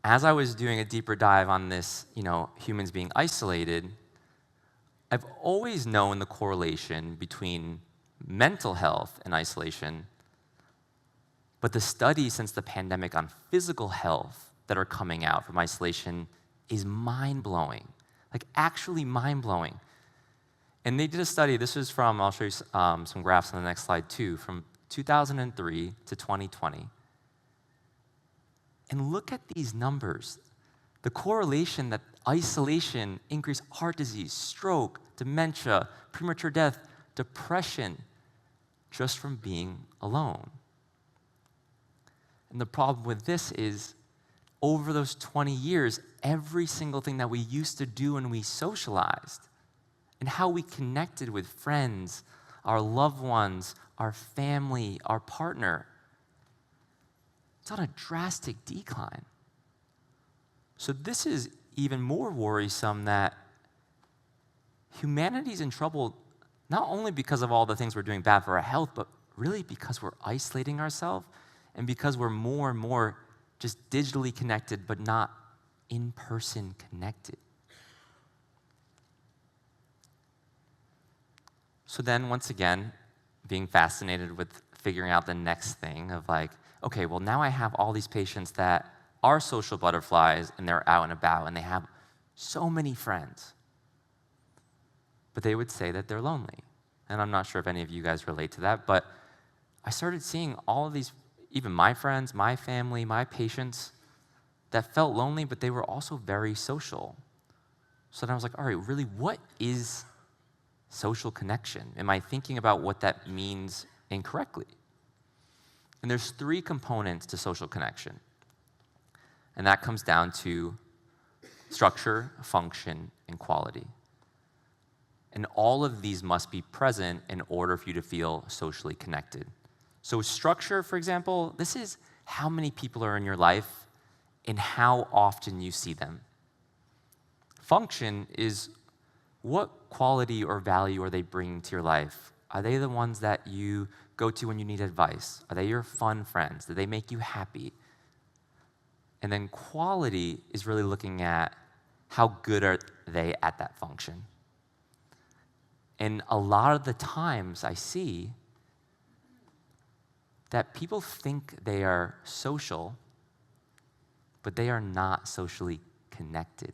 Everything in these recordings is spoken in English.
as I was doing a deeper dive on this, humans being isolated, I've always known the correlation between mental health and isolation, but the studies since the pandemic on physical health that are coming out from isolation is mind-blowing, like actually mind-blowing. And they did a study, this was from, I'll show you some graphs on the next slide too, from 2003 to 2020. And look at these numbers. The correlation that isolation increased heart disease, stroke, dementia, premature death, depression, just from being alone. And the problem with this is, over those 20 years, every single thing that we used to do when we socialized, and how we connected with friends, our loved ones, our family, our partner, it's on a drastic decline. So this is even more worrisome that humanity's in trouble not only because of all the things we're doing bad for our health, but really because we're isolating ourselves and because we're more and more just digitally connected but not in-person connected. So then, once again, being fascinated with figuring out the next thing of like, okay, well now I have all these patients that are social butterflies and they're out and about and they have so many friends. But they would say that they're lonely. And I'm not sure if any of you guys relate to that, but I started seeing all of these, even my friends, my family, my patients, that felt lonely, but they were also very social. So then I was like, all right, really, what is social connection? Am I thinking about what that means incorrectly? And there's 3 components to social connection. And that comes down to structure, function, and quality. And all of these must be present in order for you to feel socially connected. So structure, for example, this is how many people are in your life and how often you see them. Function is what quality or value are they bringing to your life? Are they the ones that you go to when you need advice? Are they your fun friends? Do they make you happy? And then quality is really looking at how good are they at that function. And a lot of the times I see that people think they are social, but they are not socially connected.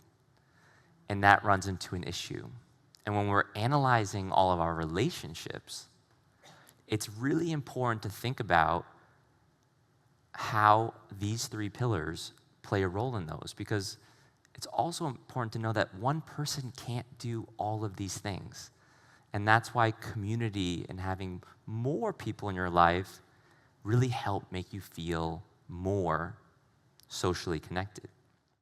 And that runs into an issue. And when we're analyzing all of our relationships, it's really important to think about how these 3 pillars play a role in those, because it's also important to know that one person can't do all of these things. And that's why community and having more people in your life really help make you feel more socially connected.